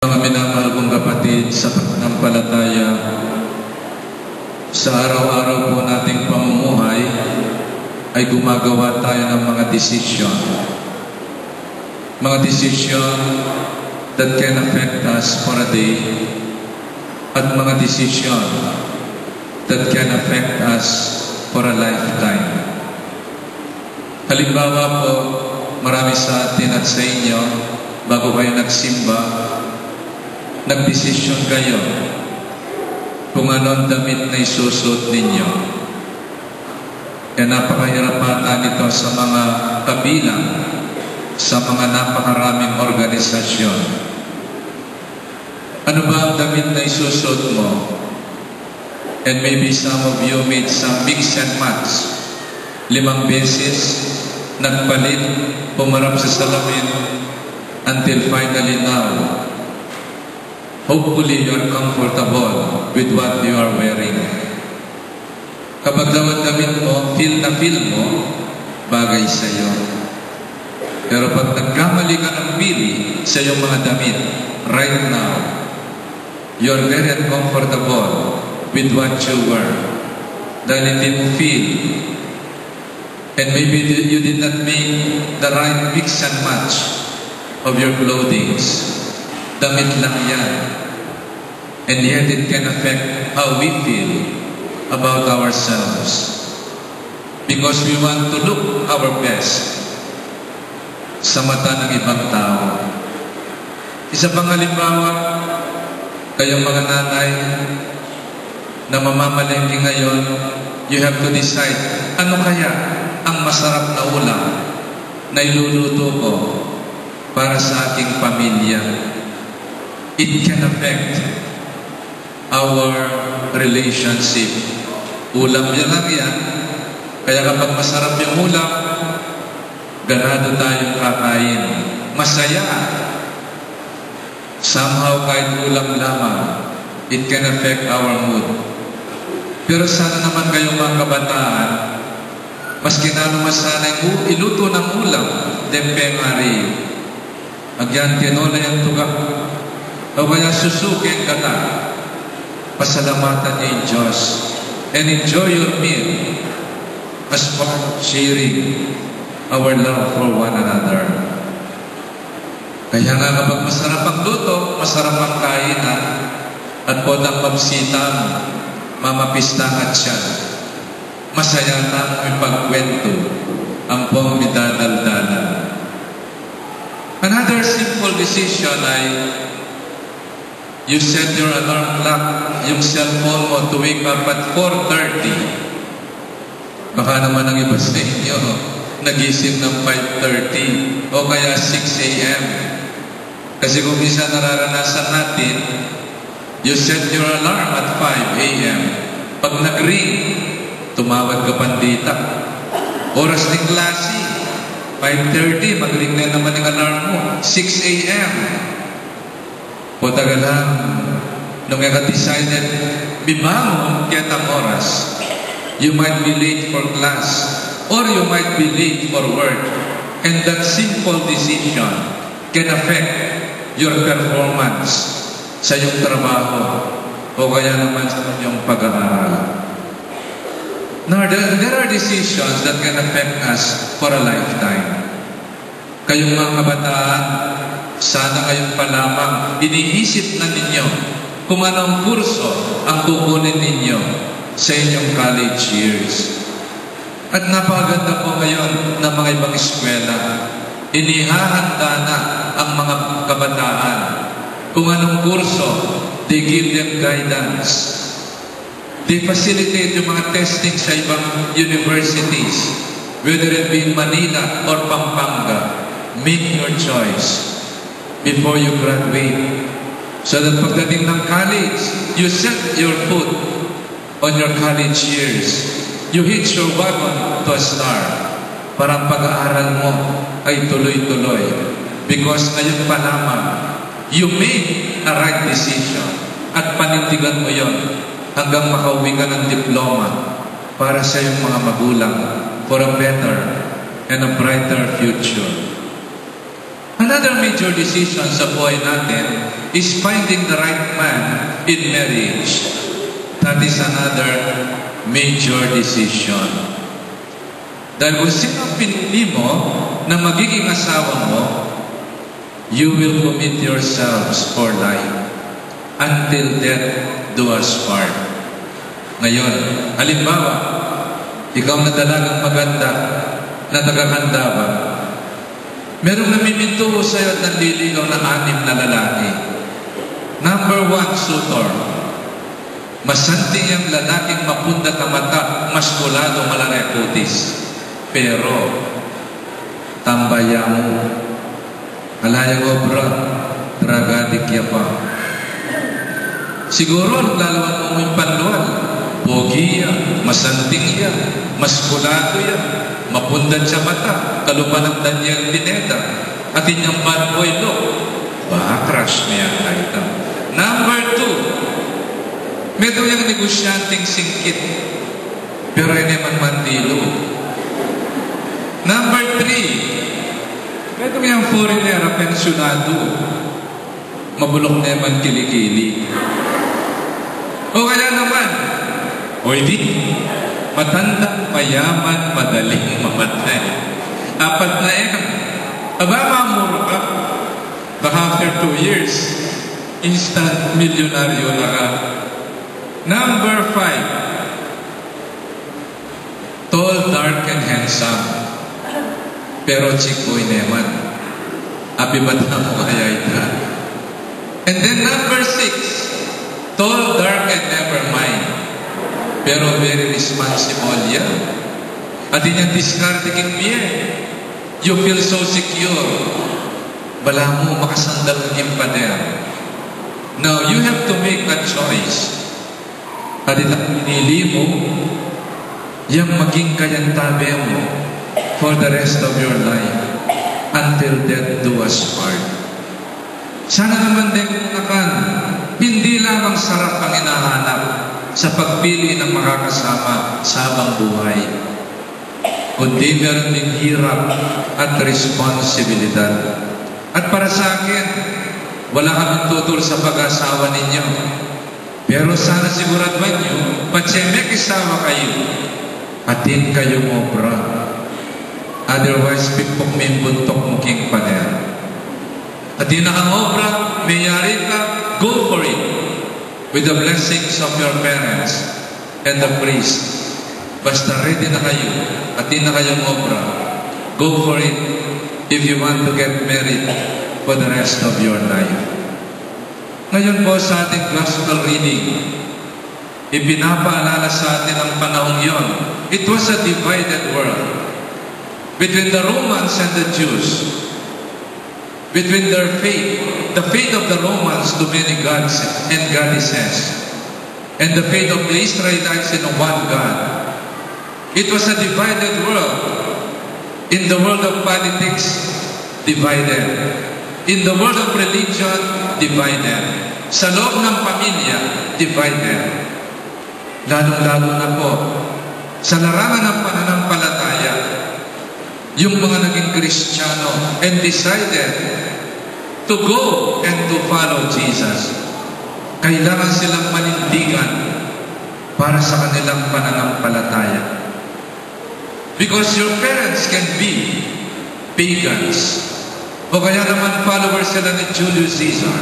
Mga minamahal kong kapatid sa pananampalataya, sa araw-araw po nating pamumuhay ay gumagawa tayo ng mga desisyon. Mga desisyon that can affect us for a day at mga desisyon that can affect us for a lifetime. Halimbawa po, marami sa atin at sa inyo, bago kayo nagsimba, nagdesisyon kayo kung ano ang damit na isusuot ninyo. Kaya napakahirap ata nito sa mga kabilang, sa mga napakaraming organisasyon. Ano ba ang damit na isusuot mo? And maybe some of you made some mix and match. 5 beses, nagpalit, pumarap sa salamin, until finally now, hopefully you are comfortable with what you are wearing. Kapag daw ang damit mo, feel mo, bagay sa iyo. Pero pag nagkamali ka ng pili sa iyong mga damit, right now, you are very uncomfortable with what you wear. Dahil hindi mo feel. And maybe you did not make the right mix and match of your clothing. Damit lang yan. And yet it can affect how we feel about ourselves. Because we want to look our best sa mata ng ibang tao. Isa pang halimbawa, kayong mga nanay na mamamalengke ngayon, you have to decide, ano kaya ang masarap na ulam na iluluto ko para sa aking pamilya? It can affect our relationship. Ulam yan lang yan. Kaya kapag masarap yung ulam, ganado tayong kakain. Masaya. Somehow kahit ulam lamang, it can affect our mood. Pero sana naman kayong mga kabataan, mas kinano mas sana iluto ng ulam, dempengari. Agyan tinola yung tuga. O kaya susukin ka na. Pasalamatan niya yung Diyos. And enjoy your meal as part of sharing our love for one another. Kaya nga kapag masarap ang luto, masarap ang kainan, at po ng mabsitang, mamapistaan siya, masaya na ang pagkwento, ang pong midadaldalan. Another simple decision ay you set your alarm clock, yung cellphone mo, to wake up at 4:30. Baka naman ang iba sa inyo, nagising ng 5:30 o kaya 6 a.m. Kasi kung minsan nararanasan natin, you set your alarm at 5 a.m. Pag nag-ring, tumawag ka pandita. Oras ng klase, 5:30, mag-ring na naman ang alarm mo, 6 a.m. O taga lang, nung decided, bibangon kaya ang oras. You might be late for class, or you might be late for work. And that simple decision can affect your performance sa iyong trabaho, o kaya naman sa iyong pag-aaral. Now, there are decisions that can affect us for a lifetime. Kayong mga kabataan, sana ngayon pa lamang iniisip na ninyo kung anong kurso ang kukunin ninyo sa inyong college years. At napakaganda po ngayon ng mga ibang eskwela. Inihahanda na ang mga kabataan kung anong kurso. They give them guidance. They facilitate yung mga testing sa ibang universities, whether it be in Manila or Pampanga. Make your choice before you graduate. So that pagdating ng college, you set your foot on your college years. You hitch your wagon to a star para ang pag-aaral mo ay tuloy-tuloy. Because ngayon pa lamang, you made a right decision at panindigan mo yon hanggang makauwi ka ng diploma para sa iyong mga magulang for a better and a brighter future. Another major decision sa buhay natin is finding the right man in marriage. That is another major decision. Dahil kung sino ang pinili mo na magiging asawa mo, you will commit yourselves for life until death do us part. Ngayon, halimbawa, ikaw na dalagang maganda na nagkakanda ba? Merong namimintuho sa'yo at nanliligaw na 6 na lalaki. Number 1, suitor. Masanting ang lalaking mapundat na mata, maskulado, malalay putis. Pero, tambaya mo. Alaya obra, dragadik ya pa. Siguro, lalawan mo yung panluan. Pogi yan, masanting yan, maskulado yan, mapundan sa mata, kalupan ng Daniel Pineda, at inyong bad boy look. Crush niya kahit. Number 2, meron yung negosyanteng singkit, pero hindi man mandilo. Number 3, meron yung foreigner, pensyonado, mabulok naman kilikili. O kaya naman, o hindi, matandang, mayaman, madaling mamatay. 4 na yan. Aba, mamuro ka. Baka after 2 years, instant milyonaryo na ka. Number 5, tall, dark, and handsome. Pero chikoy naman. Abibata mo kaya ita. And then number 6, tall, dark, and never mind. Pero very responsible yan. At inyong diskarte king biye. You feel so secure. Bala mo makasandal ng pader. Now, you have to make a choice. At itang pinili mo, yung maging kayantabi mo for the rest of your life until death do us part. Sana naman din kunakan, hindi lamang sarap ang hinahanap sa pagpili ng makakasama sa habang buhay, kundi meron din hirap at responsibilidad. At para sa akin, wala kaming tutol sa pag-asawa ninyo. Pero sana siguraduhan nyo, patseme kisawa kayo, atin kayo obra. Otherwise, pipok may buntok mo king paner. Atin na kang obra, mayari ka, go for it. With the blessings of your parents and the priest. Basta ready na kayo, at di na kayong obra. Go for it if you want to get married for the rest of your life. Ngayon po sa ating gospel reading, ipinapaalala sa atin ang panahong yon. It was a divided world between the Romans and the Jews. Between their faith, the faith of the Romans to many gods and goddesses, and the faith of the Israelites in one God. It was a divided world. In the world of politics, divided. In the world of religion, divided. Sa loob ng pamilya, divided. Lalong-lalo na po, sa larangan ng pananampalataya, yung mga naging Kristiyano and decided to go and to follow Jesus, kailangan silang manindigan para sa kanilang pananampalataya. Because your parents can be pagans, o kaya naman followers sila ni Julius Caesar.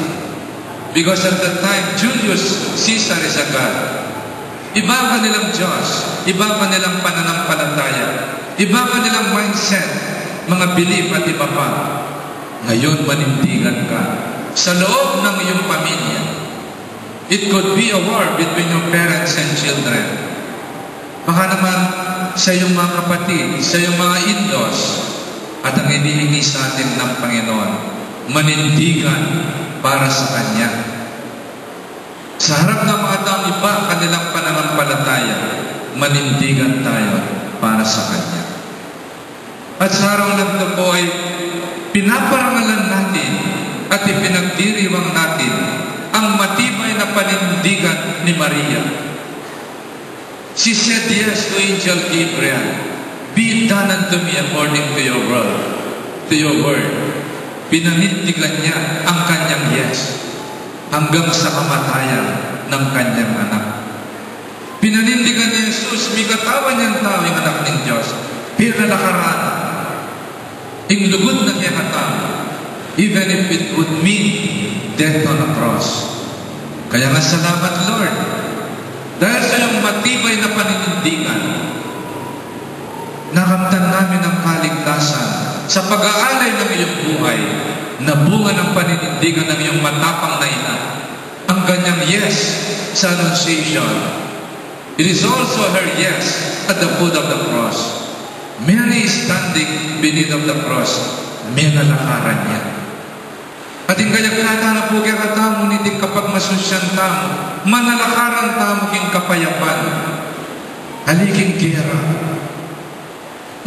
Because at the time, Julius Caesar is a God. Iba ang kanilang Diyos, iba ang kanilang pananampalataya, iba ang kanilang mindset, mga belief at iba pa. Ngayon, manindigan ka sa loob ng iyong pamilya. It could be a war between your parents and children. Baka naman sa iyong mga kapatid, sa iyong mga in-laws. At ang inihingi sa atin ng Panginoon, manindigan para sa Kanya. Sa harap ng mga taong iba, kanilang pananampalataya, manindigan tayo para sa Kanya. At sa araw ng ito po ay pinaparangalan natin at ipinagdiriwang natin ang matibay na panindigan ni Maria. She said yes to Angel Gabriel. Be it done unto me according to your word. To your word. Pinanindigan niya ang kanyang yes hanggang sa kamatayan ng kanyang anak. Pinanindigan ni Jesus, may katawan niyang tao, yung anak ng Diyos. Pinalakaran, inlugod na niya katawan, even if it would mean death on a cross. Kaya nga salamat, Lord, dahil sa iyong matibay na paninindigan, nakamtan namin ang kaligtasan sa pag-aalay ng iyong buhay na bunga ng paninindigan ng iyong matapang na ina. Ang kanyang yes sa Annunciation. It is also her yes at the foot of the cross. Mary is standing beneath of the cross. May nalakaran niya. At yung kanyang na po kaya katamo niting kapag masusyan tamo, manalakaran tamo king kapayapan. Haliking kira.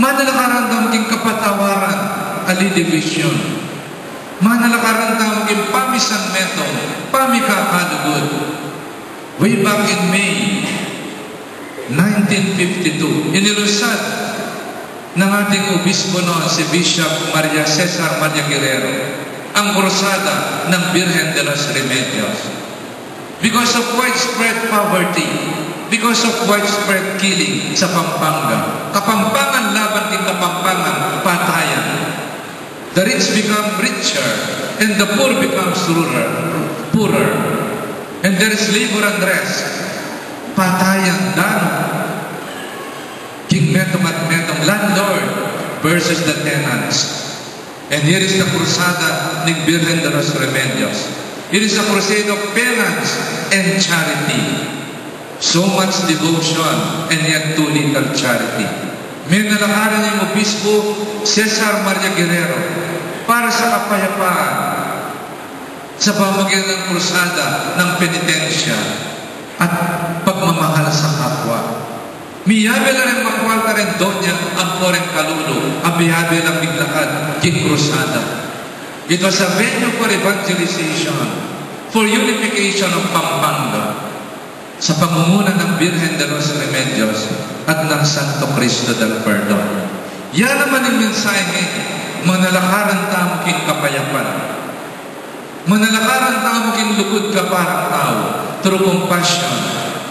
Manalakaran tamo king kapatawaran. Ali division. Manalakaran tamo king pamisan metong, pamikakalugod. Way back in May 1952, inilusad ng ating obispo noon, si Bishop Maria Cesar Maria Guerrero, ang krusada ng Virgen de los Remedios. Because of widespread poverty, because of widespread killing sa Pampanga, Kapampangan laban kay Kapampangan, patayan. The rich become richer, and the poor becomes poorer. And there is labor unrest. Patayan, dano. King Metong at Metong, landlord versus the tenants. And here is the crusada ng Virgen de los Remedios. It is a crusade of penance and charity. So much devotion and yet too little charity. May nalakaran yung obispo Cesar Maria Guerrero para sa kapayapaan sa pamagitan ng krusada ng penitensya at pagmamahal sa kapwa. Miyabe na rin makwalta rin donya ang foreign kalulo, abiyabe ng biglakad, king krusada. It was a venue for evangelization, for unification of Pampanga, sa pangunguna ng Virgen de los Remedios at ng Santo Cristo del Perdon. Yan naman ang mensahe, manalakaran tamo king kapayapan. Manalakaran tamo king lugod ka parang tao, through compassion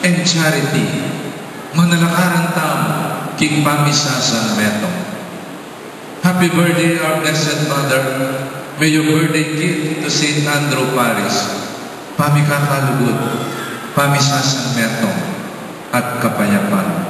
and charity. Manalakaran tamo king pamisasan metong. Happy birthday, our Blessed Mother. May your birthday gift to St. Andrew Paris. Pamikakalugod, pamisasan metong, at kapayapaan.